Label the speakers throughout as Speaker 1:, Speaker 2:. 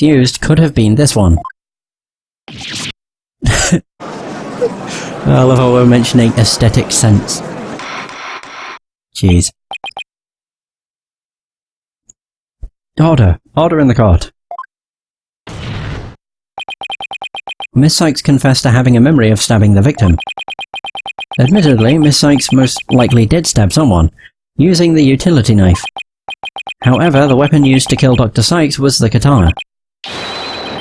Speaker 1: used could have been this one. I love how we're mentioning aesthetic sense. Jeez. Order. Order in the court. Miss Cykes confessed to having a memory of stabbing the victim. Admittedly, Miss Cykes most likely did stab someone, using the utility knife. However, the weapon used to kill Dr. Cykes was the katana.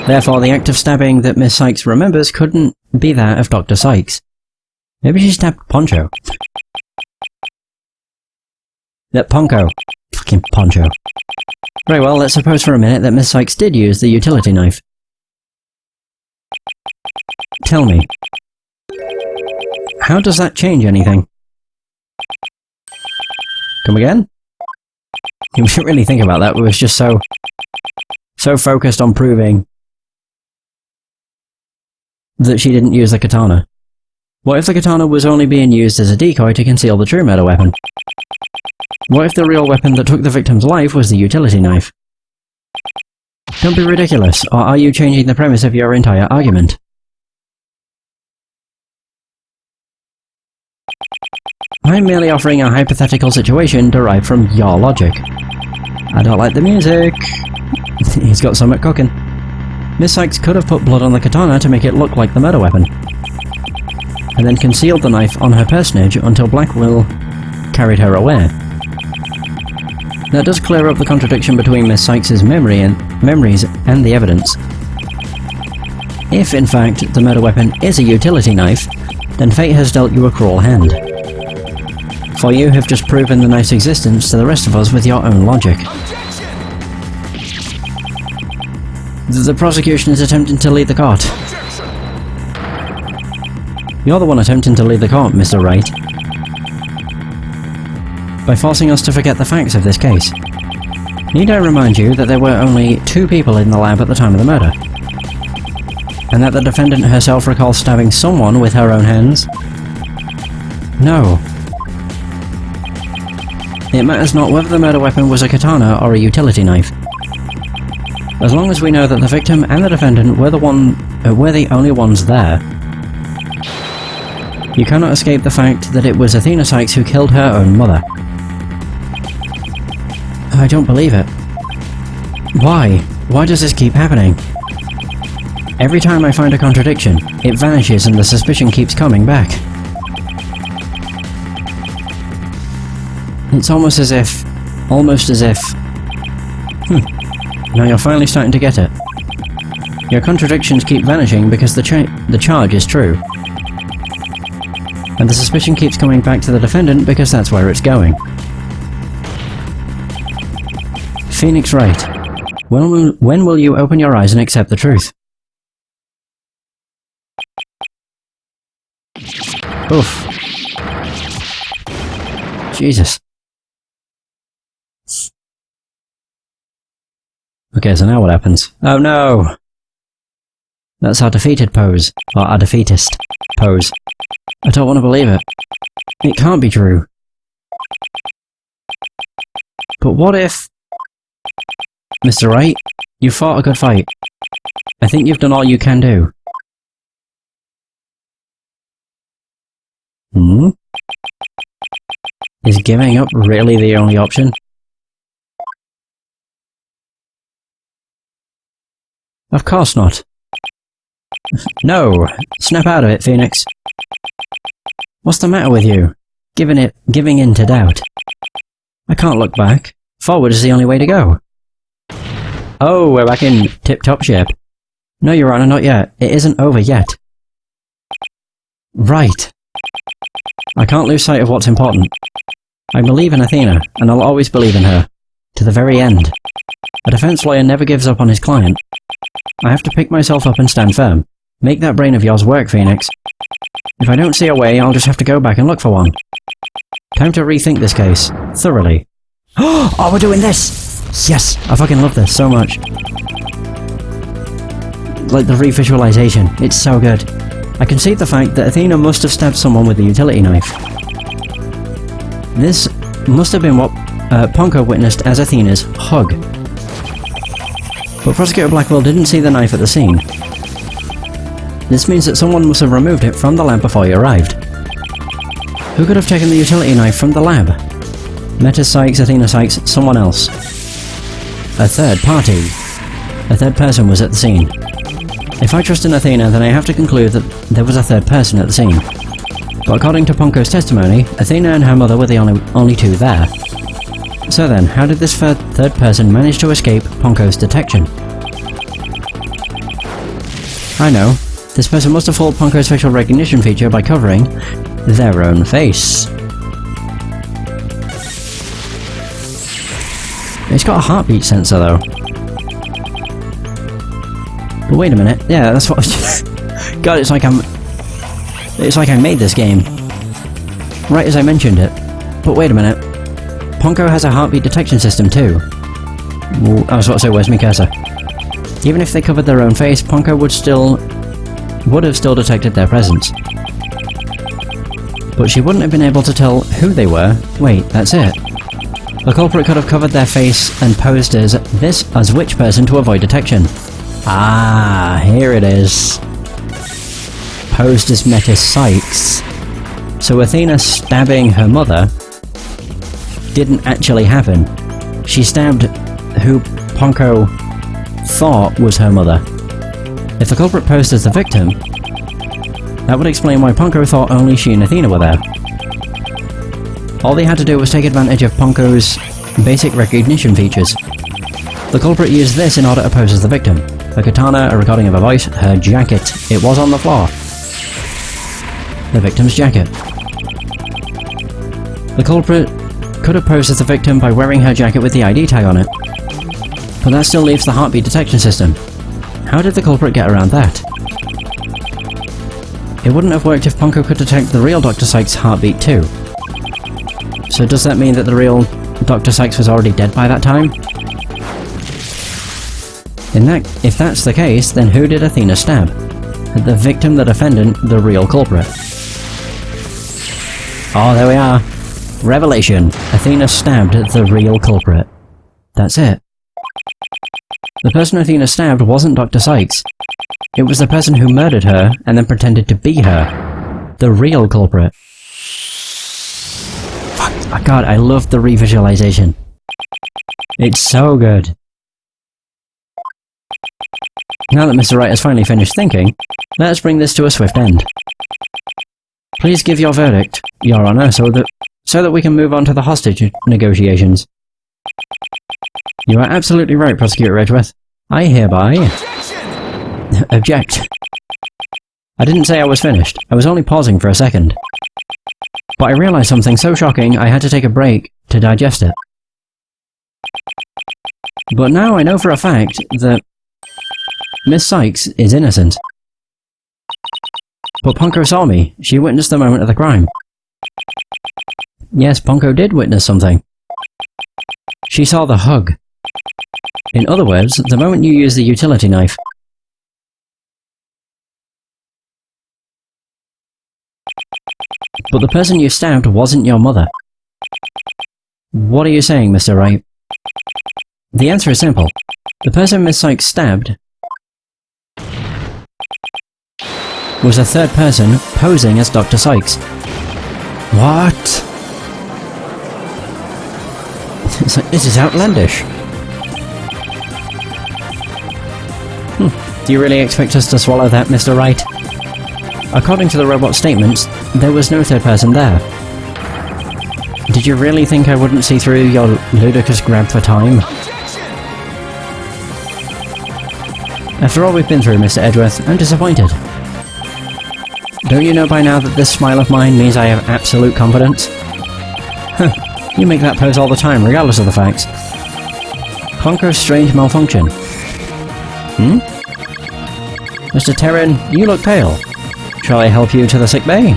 Speaker 1: Therefore, the act of stabbing that Miss Cykes remembers couldn't be that of Dr. Cykes. Maybe she stabbed Poncho. That Poncho. Fucking Poncho. Very well, let's suppose for a minute that Miss Cykes did use the utility knife. Tell me, how does that change anything? Come again? You didn't really think about that, we was just so focused on proving that she didn't use the katana. What if the katana was only being used as a decoy to conceal the true murder weapon? What if the real weapon that took the victim's life was the utility knife? Don't be ridiculous, or are you changing the premise of your entire argument? I'm merely offering a hypothetical situation derived from your logic. I don't like the music. He's got something cooking. Miss Cykes could have put blood on the katana to make it look like the murder weapon, and then concealed the knife on her personage until Blackwell carried her away. That does clear up the contradiction between Miss Cykes' memories and the evidence. If, in fact, the murder weapon is a utility knife, then fate has dealt you a cruel hand. For you have just proven the knife's existence to the rest of us with your own logic. The prosecution is attempting to lead the court. You're the one attempting to lead the court, Mr. Wright, by forcing us to forget the facts of this case. Need I remind you that there were only 2 people in the lab at the time of the murder? And that the defendant herself recalls stabbing someone with her own hands? No. It matters not whether the murder weapon was a katana or a utility knife. As long as we know that the victim and the defendant were the only ones there, you cannot escape the fact that it was Athena Cykes who killed her own mother. I don't believe it. Why? Why does this keep happening? Every time I find a contradiction, it vanishes and the suspicion keeps coming back. It's almost as if... Now you're finally starting to get it. Your contradictions keep vanishing because the charge is true. And the suspicion keeps coming back to the defendant because that's where it's going. Phoenix Wright, when will you open your eyes and accept the truth? Oof. Jesus. Okay, so now what happens? Oh no! That's our defeated pose. Or our defeatist pose. I don't want to believe it. It can't be true. But what if... Mr. Wright, you fought a good fight. I think you've done all you can do. Is giving up really the only option? Of course not. No! Snap out of it, Phoenix. What's the matter with you? Giving in to doubt. I can't look back. Forward is the only way to go. Oh, we're back in tip-top shape. No, Your Honor, not yet. It isn't over yet. Right. I can't lose sight of what's important. I believe in Athena, and I'll always believe in her. To the very end. A defense lawyer never gives up on his client. I have to pick myself up and stand firm. Make that brain of yours work, Phoenix. If I don't see a way, I'll just have to go back and look for one. Time to rethink this case. Thoroughly. Oh, we're doing this! Yes! I fucking love this so much. Like the re-visualization. It's so good. I concede the fact that Athena must have stabbed someone with a utility knife. This must have been what Poncho witnessed as Athena's hug. But Prosecutor Blackwell didn't see the knife at the scene. This means that someone must have removed it from the lab before he arrived. Who could have taken the utility knife from the lab? Metis Cykes, Athena Cykes, someone else. A third party. A third person was at the scene. If I trust in Athena, then I have to conclude that there was a third person at the scene. But according to Ponko's testimony, Athena and her mother were the only two there. So then, how did this third person manage to escape Ponko's detection? I know. This person must have fooled Ponko's facial recognition feature by covering their own face. It's got a heartbeat sensor though. But wait a minute, yeah, that's what God, it's like I made this game. Right as I mentioned it. But wait a minute. Ponko has a heartbeat detection system too. Ooh, I was about to say, where's my cursor? Even if they covered their own face, Ponko would have still detected their presence. But she wouldn't have been able to tell who they were. Wait, that's it. The culprit could have covered their face and posed as which person to avoid detection. Ah, here it is. Posed as Metis Cykes. So Athena stabbing her mother didn't actually happen. She stabbed who Ponko thought was her mother. If the culprit posed as the victim, that would explain why Ponko thought only she and Athena were there. All they had to do was take advantage of Ponko's basic recognition features. The culprit used this in order to pose as the victim. A katana, a recording of a voice, her jacket. It was on the floor. The victim's jacket. The culprit could have posed as the victim by wearing her jacket with the ID tag on it. But that still leaves the heartbeat detection system. How did the culprit get around that? It wouldn't have worked if Ponko could detect the real Dr. Cykes' heartbeat too. So does that mean that the real Dr. Cykes was already dead by that time? If that's the case, then who did Athena stab? The victim, the defendant, the real culprit. Oh, there we are. Revelation. Athena stabbed the real culprit. That's it. The person Athena stabbed wasn't Dr. Cykes. It was the person who murdered her and then pretended to be her. The real culprit. Fuck. Oh God, I love the revisualization. It's so good. Now that Mr. Wright has finally finished thinking, let us bring this to a swift end. Please give your verdict, Your Honor, so that we can move on to the hostage negotiations. You are absolutely right, Prosecutor Edgeworth. I hereby... object. I didn't say I was finished. I was only pausing for a second. But I realized something so shocking I had to take a break to digest it. But now I know for a fact that Miss Cykes is innocent. But Ponko saw me. She witnessed the moment of the crime. Yes, Ponko did witness something. She saw the hug. In other words, the moment you use the utility knife. But the person you stabbed wasn't your mother. What are you saying, Mr. Wright? The answer is simple. The person Miss Cykes stabbed was a third person posing as Dr. Cykes. What? This is outlandish. Do you really expect us to swallow that, Mr. Wright? According to the robot's statements, there was no third person there. Did you really think I wouldn't see through your ludicrous grab for time? After all we've been through, Mr. Edgeworth, I'm disappointed. Don't you know by now that this smile of mine means I have absolute confidence? Huh, you make that pose all the time, regardless of the facts. Ponko's strange malfunction. Mr. Terran, you look pale. Shall I help you to the sick bay?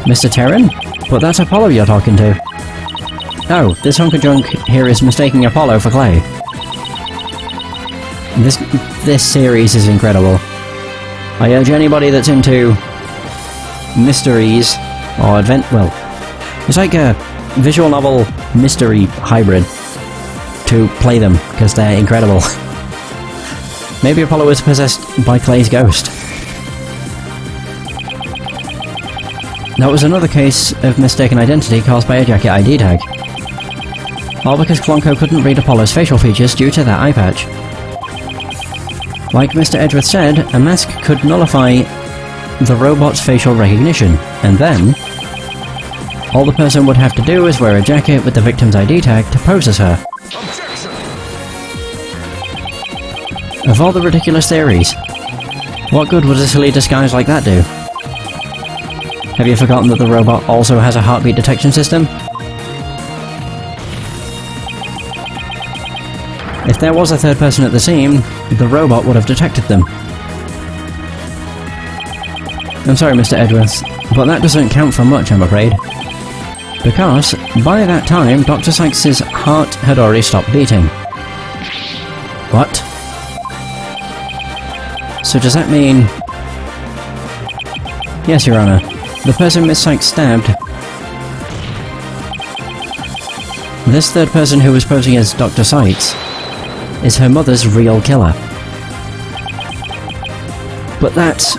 Speaker 1: Mr. Terran? But that's Apollo you're talking to. Oh, this hunk of junk here is mistaking Apollo for Clay. This series is incredible. I urge anybody that's into mysteries or it's like a visual novel mystery hybrid to play them, because they're incredible. Maybe Apollo was possessed by Clay's ghost. That was another case of mistaken identity caused by a jacket ID tag. All because Klonko couldn't read Apollo's facial features due to that eye patch. Like Mr. Edgeworth said, a mask could nullify the robot's facial recognition, and then all the person would have to do is wear a jacket with the victim's ID tag to pose as her. Of all the ridiculous theories, what good would a silly disguise like that do? Have you forgotten that the robot also has a heartbeat detection system? If there was a third person at the scene, the robot would have detected them. I'm sorry, Mr. Edgeworth, but that doesn't count for much, I'm afraid. Because, by that time, Dr. Cykes' heart had already stopped beating. What? So does that mean... Yes, Your Honor. The person Miss Cykes stabbed... This third person who was posing as Dr. Cykes is her mother's real killer. But that's...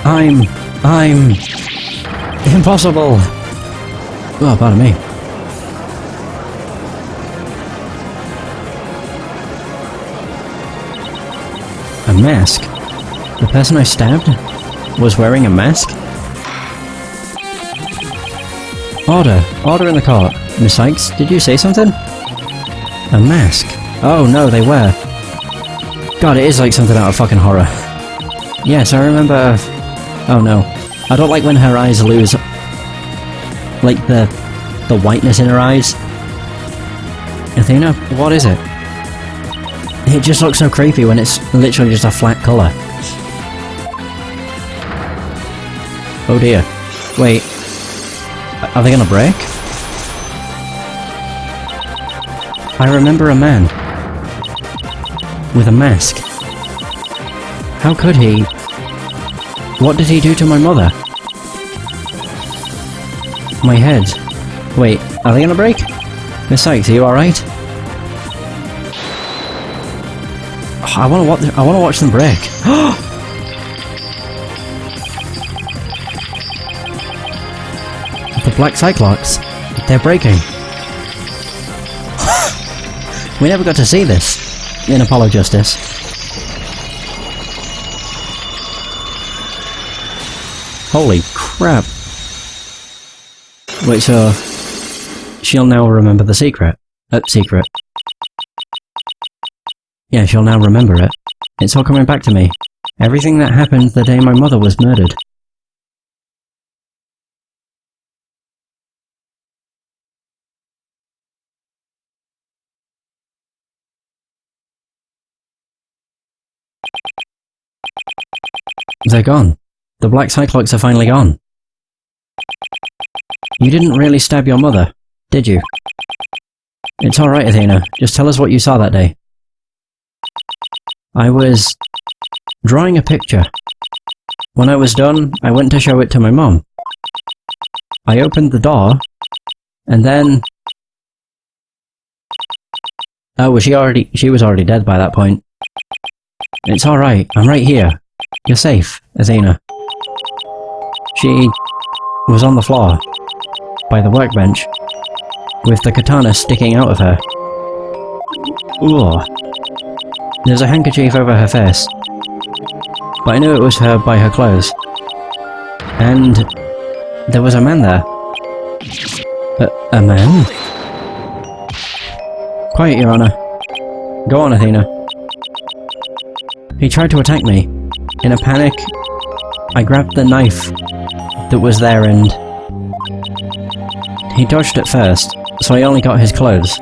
Speaker 1: I'm... Impossible! Oh, pardon me. A mask? The person I stabbed was wearing a mask? Order! Order in the court. Miss Cykes, did you say something? A mask? Oh no, they were. God, it is like something out of fucking horror. Yes, I remember... Oh no. I don't like when her eyes lose... like the whiteness in her eyes. Athena, what is it? It just looks so creepy when it's literally just a flat colour. Oh dear. Wait. Are they gonna break? I remember a man. With a mask. How could he? What did he do to my mother? My head. Wait, are they gonna break? Miss Cykes, are you alright? Oh, I wanna watch them break. The Black Cyclops. They're breaking. We never got to see this in Apollo Justice. Holy crap. Wait, so... she'll now remember the secret. Secret. Yeah, she'll now remember it. It's all coming back to me. Everything that happened the day my mother was murdered. They're gone. The Black Cyclops are finally gone. You didn't really stab your mother, did you? It's alright, Athena. Just tell us what you saw that day. I was... drawing a picture. When I was done, I went to show it to my mom. I opened the door, and then... Oh, was she was already dead by that point. It's alright, I'm right here. You're safe, Athena. She was on the floor, by the workbench, with the katana sticking out of her. Ooh. There's a handkerchief over her face, but I knew it was her by her clothes. And there was a man there. A man? Quiet, Your Honor. Go on, Athena. He tried to attack me. In a panic, I grabbed the knife that was there and... He dodged at first, so I only got his clothes.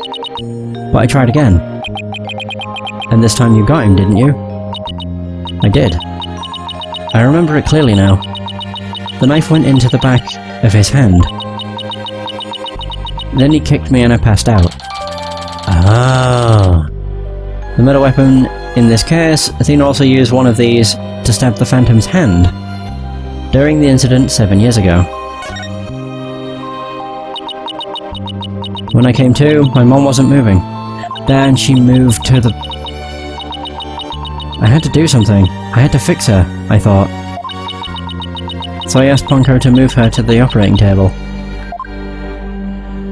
Speaker 1: But I tried again. And this time you got him, didn't you? I did. I remember it clearly now. The knife went into the back of his hand. Then he kicked me and I passed out. Ah. The murder weapon in this case, Athena also used one of these to stab the Phantom's hand during the incident 7 years ago. When I came to, my mom wasn't moving. Then she moved to the... I had to do something. I had to fix her, I thought. So I asked Ponko to move her to the operating table.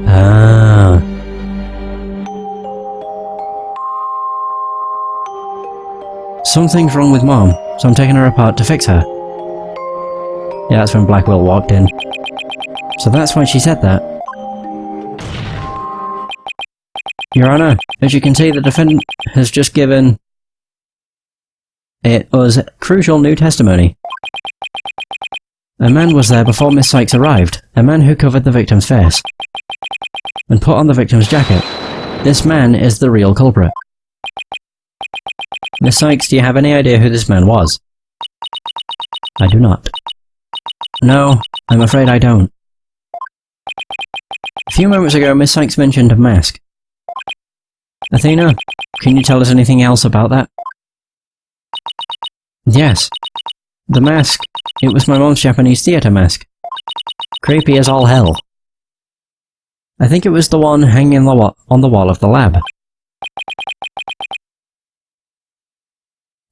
Speaker 1: Ah. Something's wrong with Mom, so I'm taking her apart to fix her. Yeah, that's when Blackwell walked in. So that's why she said that. Your Honor, as you can see, the defendant has just given us crucial new testimony. A man was there before Miss Cykes arrived, a man who covered the victim's face and put on the victim's jacket. This man is the real culprit. Miss Cykes, do you have any idea who this man was? I do not. No, I'm afraid I don't. A few moments ago, Miss Cykes mentioned a mask. Athena, can you tell us anything else about that? Yes. The mask. It was my mom's Japanese theatre mask. Creepy as all hell. I think it was the one hanging on the wall of the lab.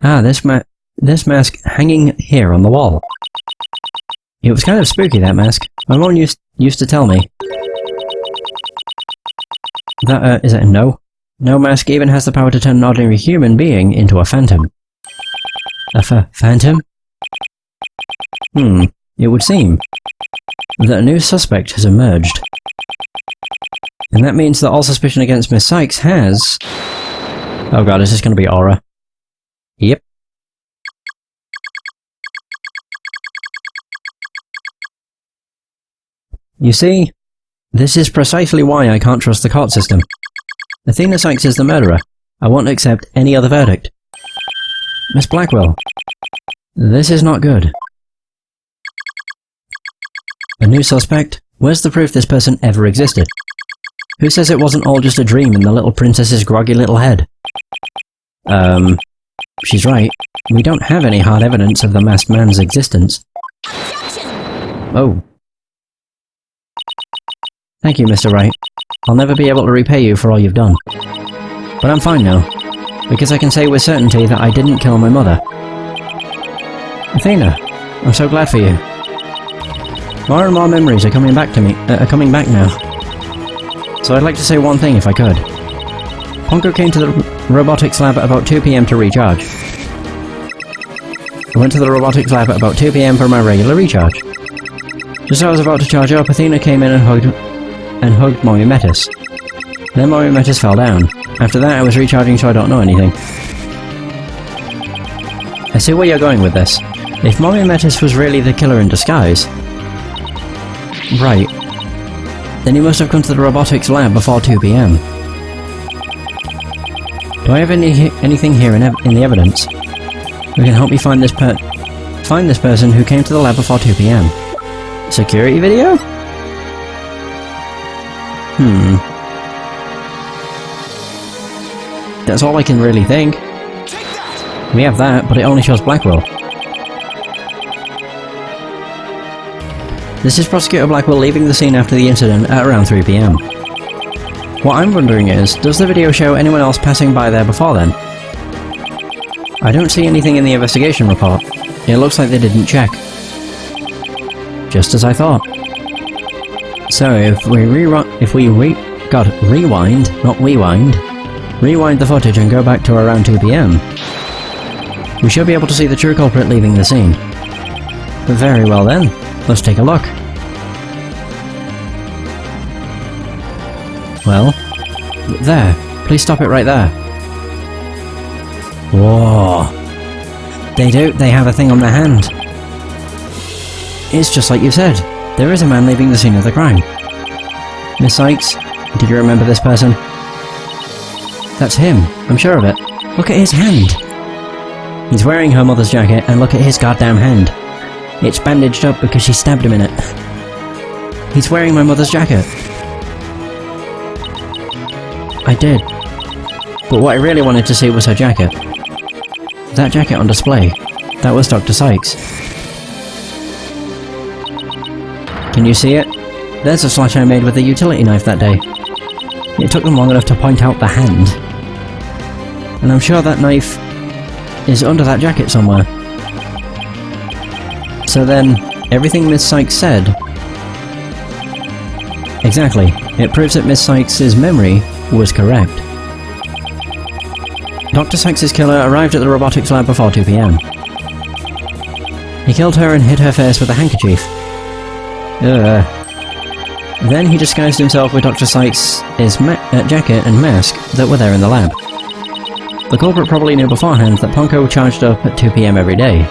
Speaker 1: Ah, this mask hanging here on the wall. It was kind of spooky, that mask. My mom used to tell me. That, is it a no? No mask even has the power to turn an ordinary human being into a phantom. A phantom? It would seem that a new suspect has emerged. And that means that all suspicion against Miss Cykes has... Oh god, is this going to be Aura? Yep. You see, this is precisely why I can't trust the court system. Athena Cykes is the murderer. I won't accept any other verdict. Miss Blackwell, this is not good. A new suspect? Where's the proof this person ever existed? Who says it wasn't all just a dream in the little princess's groggy little head? She's right. We don't have any hard evidence of the masked man's existence. Oh. Thank you, Mr. Wright. I'll never be able to repay you for all you've done. But I'm fine now, because I can say with certainty that I didn't kill my mother. Athena, I'm so glad for you. More and more memories are coming back to me, now. So I'd like to say one thing if I could. Ponko came to the robotics lab at about 2 PM to recharge. I went to the robotics lab at about 2 PM for my regular recharge. Just as I was about to charge up, Athena came in and hugged Mommy Metis. Then Mommy Metis fell down. After that I was recharging, so I don't know anything. I see where you're going with this. If Mommy Metis was really the killer in disguise... Right. Then he must have come to the robotics lab before 2 PM. Do I have anything here in the evidence? We can help me find this person who came to the lab before 2 PM. Security video? That's all I can really think. We have that, but it only shows Blackwell. This is Prosecutor Blackwell leaving the scene after the incident at around 3 PM. What I'm wondering is, does the video show anyone else passing by there before then? I don't see anything in the investigation report. It looks like they didn't check. Just as I thought. So if we rewind the footage and go back to around 2 PM, we should be able to see the true culprit leaving the scene. Very well then, let's take a look. Well, there. Please stop it right there. Whoa. They have a thing on their hand. It's just like you said. There is a man leaving the scene of the crime. Miss Cykes, did you remember this person? That's him. I'm sure of it. Look at his hand. He's wearing her mother's jacket, and look at his goddamn hand. It's bandaged up because she stabbed him in it. He's wearing my mother's jacket. I did. But what I really wanted to see was her jacket. That jacket on display. That was Dr. Cykes. Can you see it? There's a slash I made with a utility knife that day. It took them long enough to point out the hand. And I'm sure that knife is under that jacket somewhere. So then, everything Miss Cykes said... Exactly. It proves that Miss Cykes' memory was correct. Dr. Cykes' killer arrived at the robotics lab before 2 PM. He killed her and hit her face with a handkerchief. Then he disguised himself with Dr. Cykes' jacket and mask that were there in the lab. The culprit probably knew beforehand that Ponko charged up at 2 PM every day.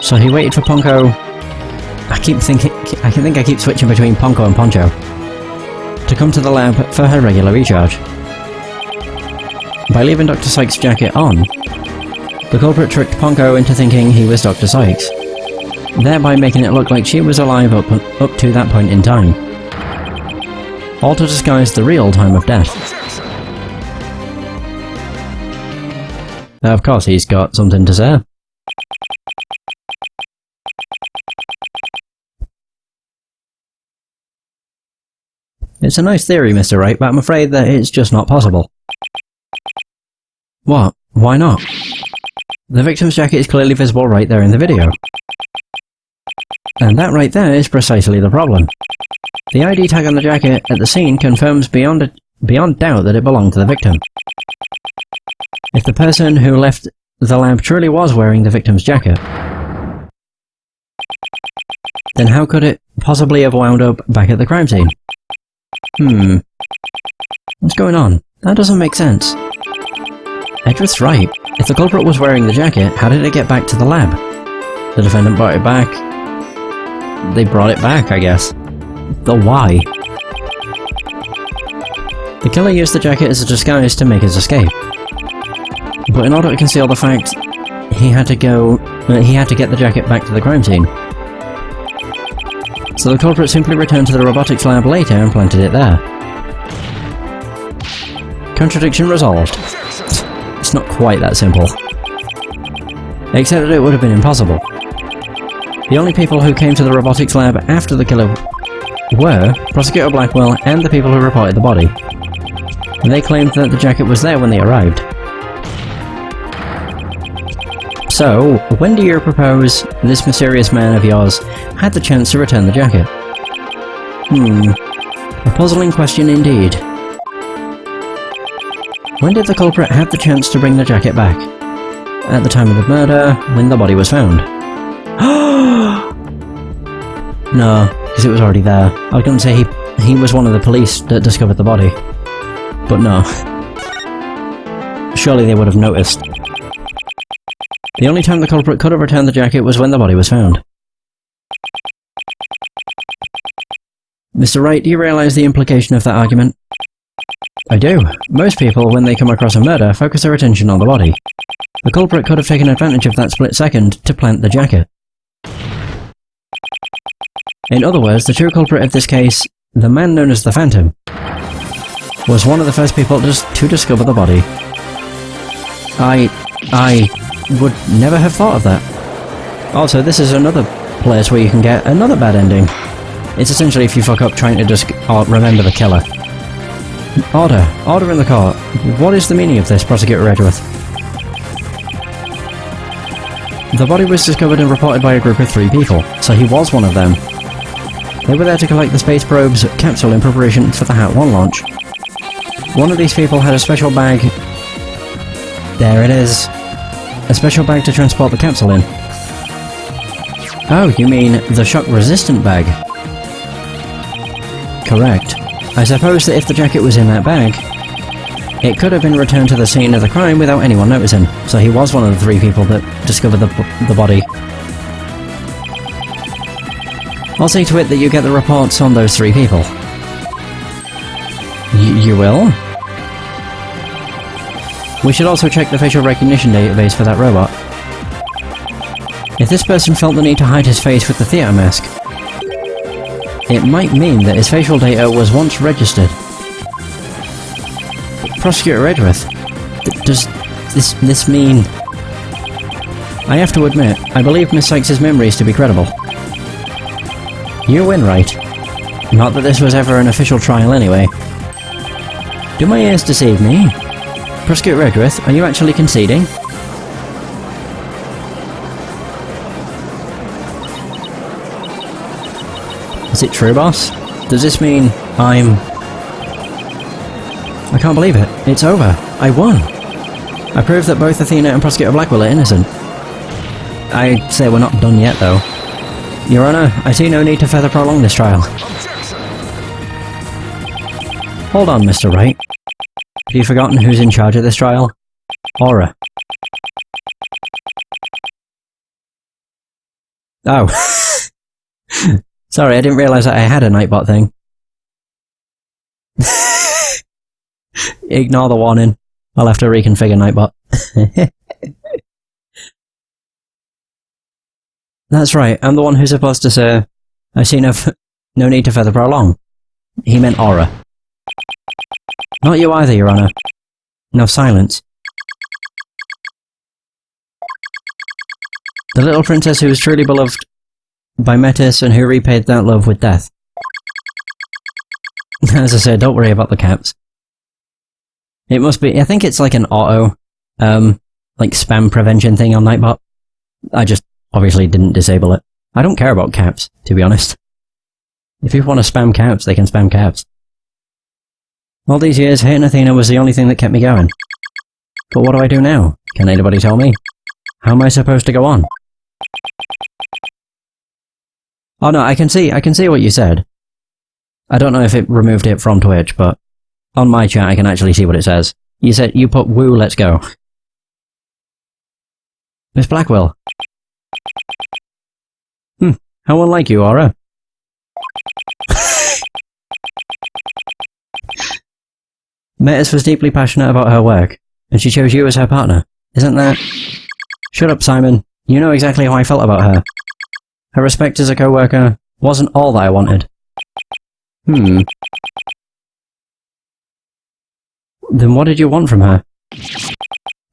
Speaker 1: So he waited for Ponko... I think I keep switching between Ponko and Poncho. To come to the lab for her regular recharge. By leaving Dr. Cykes' jacket on, the culprit tricked Ponko into thinking he was Dr. Cykes, thereby making it look like she was alive up to that point in time. All to disguise the real time of death. Of course he's got something to say. It's a nice theory, Mr. Wright, but I'm afraid that it's just not possible. What? Why not? The victim's jacket is clearly visible right there in the video. And that right there is precisely the problem. The ID tag on the jacket at the scene confirms beyond doubt that it belonged to the victim. If the person who left the lab truly was wearing the victim's jacket, then how could it possibly have wound up back at the crime scene? What's going on? That doesn't make sense. Edgeworth's right. If the culprit was wearing the jacket, how did it get back to the lab? The defendant brought it back. They brought it back, I guess. But why? The killer used the jacket as a disguise to make his escape. But in order to conceal the fact, he had to get the jacket back to the crime scene. So the culprit simply returned to the robotics lab later and planted it there. Contradiction resolved. It's not quite that simple. Except that it would have been impossible. The only people who came to the robotics lab after the killer were Prosecutor Blackwell and the people who reported the body. And they claimed that the jacket was there when they arrived. So, when do you propose this mysterious man of yours had the chance to return the jacket? A puzzling question indeed. When did the culprit have the chance to bring the jacket back? At the time of the murder, when the body was found. No, because it was already there. I was going to say he was one of the police that discovered the body. But no. Surely they would have noticed. The only time the culprit could have returned the jacket was when the body was found. Mr. Wright, do you realise the implication of that argument? I do. Most people, when they come across a murder, focus their attention on the body. The culprit could have taken advantage of that split second to plant the jacket. In other words, the true culprit of this case, the man known as the Phantom, was one of the first people to discover the body. I would never have thought of that. Also, this is another place where you can get another bad ending. It's essentially if you fuck up trying to just remember the killer. Order in the court. What is the meaning of this, Prosecutor Edgeworth? The body was discovered and reported by a group of 3 people, so he was one of them. They were there to collect the space probe's capsule in preparation for the Hat 1 launch. One of these people had a special bag... There it is. A special bag to transport the capsule in. Oh, you mean the shock-resistant bag? Correct. I suppose that if the jacket was in that bag, it could have been returned to the scene of the crime without anyone noticing, so he was one of the 3 people that discovered the body. I'll see to it that you get the reports on those 3 people. You will? We should also check the facial recognition database for that robot. If this person felt the need to hide his face with the theatre mask, it might mean that his facial data was once registered. Prosecutor Edgeworth, does this mean... I have to admit, I believe Miss Cykes' memories to be credible. You win, right? Not that this was ever an official trial anyway. Do my ears deceive me? Prosecutor Redworth, are you actually conceding? Is it true, boss? Does this mean I can't believe it. It's over. I won. I proved that both Athena and Prosecutor Blackwell are innocent. I'd say we're not done yet, though. Your Honour, I see no need to further prolong this trial. Hold on, Mr. Wright. Have you forgotten who's in charge of this trial? Aura. Oh. Sorry, I didn't realise that I had a Nightbot thing. Ignore the warning. I'll have to reconfigure Nightbot. That's right, I'm the one who's supposed to say, I see no need to further prolong. He meant Aura. Not you either, Your Honour. No, silence. The little princess who was truly beloved by Metis and who repaid that love with death. As I said, don't worry about the caps. It must be, I think it's like an auto, like spam prevention thing on Nightbot. I just obviously didn't disable it. I don't care about caps, to be honest. If people want to spam caps, they can spam caps. All these years, hitting Athena was the only thing that kept me going. But what do I do now? Can anybody tell me? How am I supposed to go on? Oh no, I can see what you said. I don't know if it removed it from Twitch, but on my chat I can actually see what it says. You said, you put woo, let's go. Miss Blackwell. How unlike you, Aura. Metis was deeply passionate about her work, and she chose you as her partner. Isn't that... Shut up, Simon. You know exactly how I felt about her. Her respect as a co-worker wasn't all that I wanted. Then what did you want from her?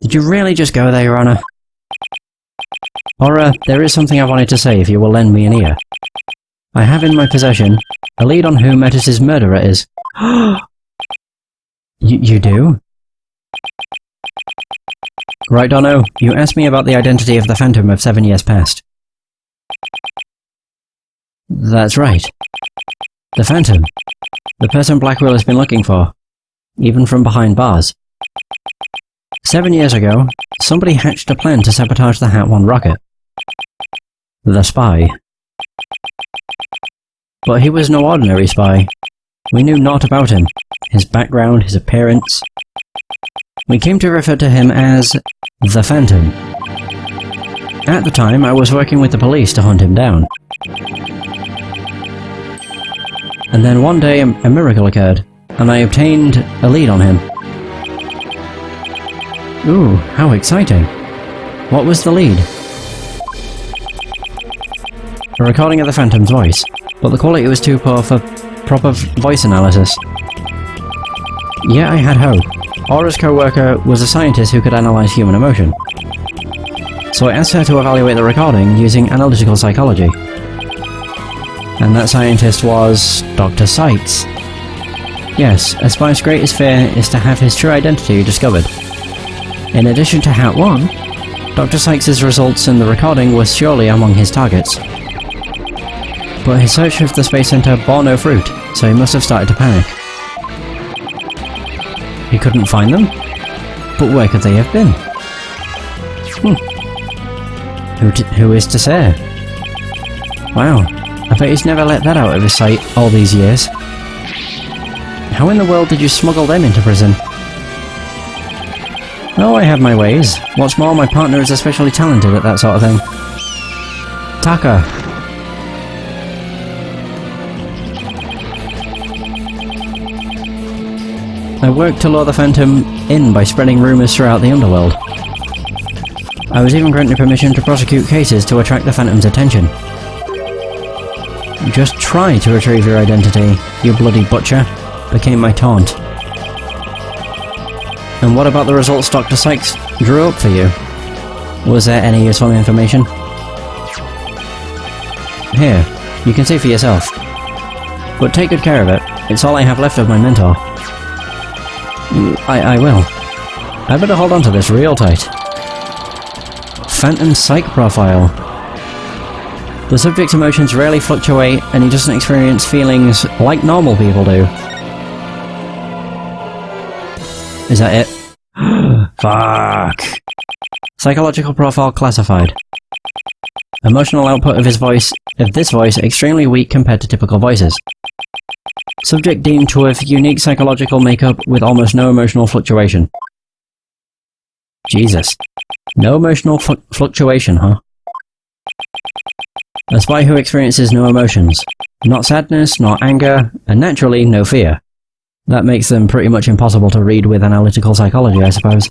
Speaker 1: Did you really just go there, Your Honour? Aura, there is something I wanted to say if you will lend me an ear. I have in my possession a lead on who Metis' murderer is. You do? Right, Dono, you asked me about the identity of the Phantom of 7 years past. That's right. The Phantom. The person Blackwell has been looking for. Even from behind bars. 7 years ago, somebody hatched a plan to sabotage the Hat 1 rocket. The spy. But he was no ordinary spy. We knew naught about him. His background, his appearance. We came to refer to him as the Phantom. At the time, I was working with the police to hunt him down. And then one day, a miracle occurred, and I obtained a lead on him. Ooh, how exciting. What was the lead? A recording of the Phantom's voice, but the quality was too poor for proper voice analysis. Yeah, I had hope. Aura's co-worker was a scientist who could analyze human emotion. So I asked her to evaluate the recording using analytical psychology. And that scientist was Dr. Cykes. Yes, a spy's greatest fear is to have his true identity discovered. In addition to Hat 1, Dr. Cykes' results in the recording were surely among his targets. But his search of the Space Center bore no fruit, so he must have started to panic. He couldn't find them? But where could they have been? Who is to say? Wow, I bet he's never let that out of his sight all these years. How in the world did you smuggle them into prison? Oh, I have my ways. What's more, my partner is especially talented at that sort of thing. Taka. I worked to lure the Phantom in by spreading rumours throughout the underworld. I was even granted permission to prosecute cases to attract the Phantom's attention. Just try to retrieve your identity, you bloody butcher, became my taunt. And what about the results Dr. Cykes drew up for you? Was there any useful information? Here, you can see for yourself. But take good care of it, it's all I have left of my mentor. I will. I better hold on to this real tight. Phantom Psych Profile. The subject's emotions rarely fluctuate, and he doesn't experience feelings like normal people do. Is that it? Fuck. Psychological profile classified. Emotional output of this voice extremely weak compared to typical voices. Subject deemed to have unique psychological makeup with almost no emotional fluctuation. Jesus. No emotional fluctuation, huh? A spy who experiences no emotions. Not sadness, not anger, and naturally, no fear. That makes them pretty much impossible to read with analytical psychology, I suppose.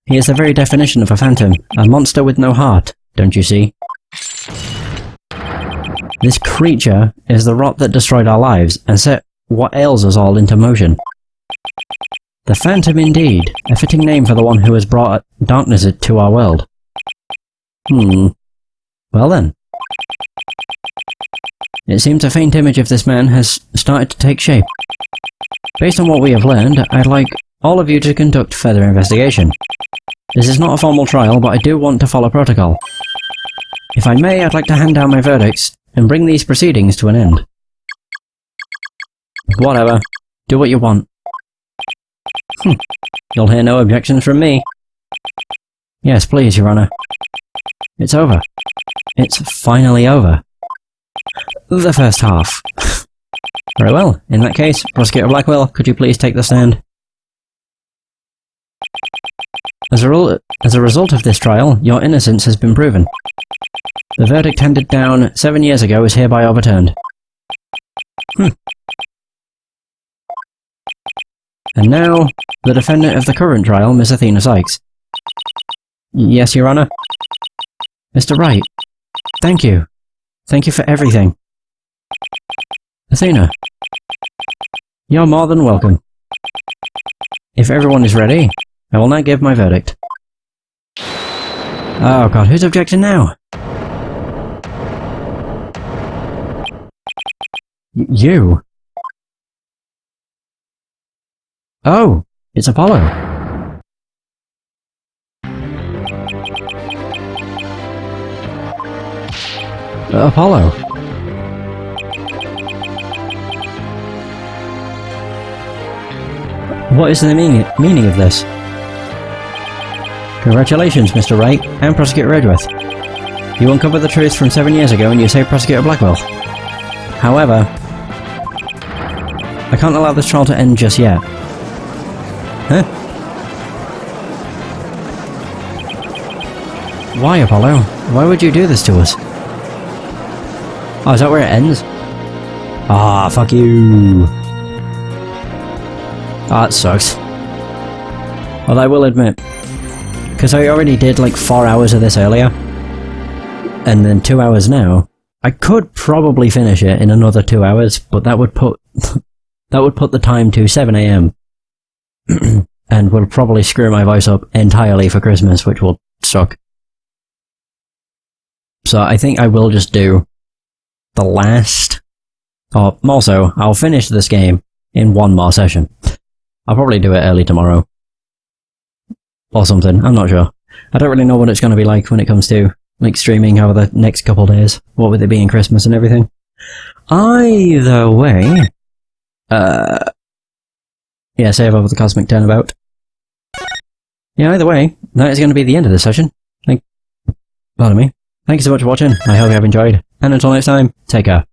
Speaker 1: He is the very definition of a phantom, a monster with no heart, don't you see? This creature is the rot that destroyed our lives and set what ails us all into motion. The Phantom indeed, a fitting name for the one who has brought darkness to our world. Well then. It seems a faint image of this man has started to take shape. Based on what we have learned, I'd like all of you to conduct further investigation. This is not a formal trial, but I do want to follow protocol. If I may, I'd like to hand down my verdicts and bring these proceedings to an end. Whatever. Do what you want. You'll hear no objections from me. Yes, please, Your Honor. It's over. It's finally over. The first half. Very well. In that case, Prosecutor Blackwell, could you please take the stand? As a result of this trial, your innocence has been proven. The verdict handed down 7 years ago is hereby overturned. And now, the defendant of the current trial, Miss Athena Cykes. Yes, Your Honor? Mr. Wright, thank you. Thank you for everything. Athena, you're more than welcome. If everyone is ready, I will now give my verdict. Oh god, who's objecting now? You? Oh, it's Apollo. Apollo. What is the meaning of this? Congratulations, Mr. Wright, and Prosecutor Edgeworth. You uncovered the truth from 7 years ago and you saved Prosecutor Blackwell. However, I can't allow this trial to end just yet. Huh? Why, Apollo? Why would you do this to us? Oh, is that where it ends? Ah, fuck you. Ah, that sucks. Well, I will admit, because I already did like 4 hours of this earlier, and then 2 hours now, I could probably finish it in another 2 hours, but that would put the time to 7 AM, and will probably screw my voice up entirely for Christmas, which will suck. So I think I will just do the last, or more so, I'll finish this game in one more session. I'll probably do it early tomorrow. Or something, I'm not sure. I don't really know what it's going to be like when it comes to like streaming over the next couple of days. What with it being Christmas and everything. Either way... yeah, save over the Cosmic Turnabout. Yeah, either way, that is going to be the end of this session. Pardon me. Thank you so much for watching, I hope you have enjoyed, and until next time, take care.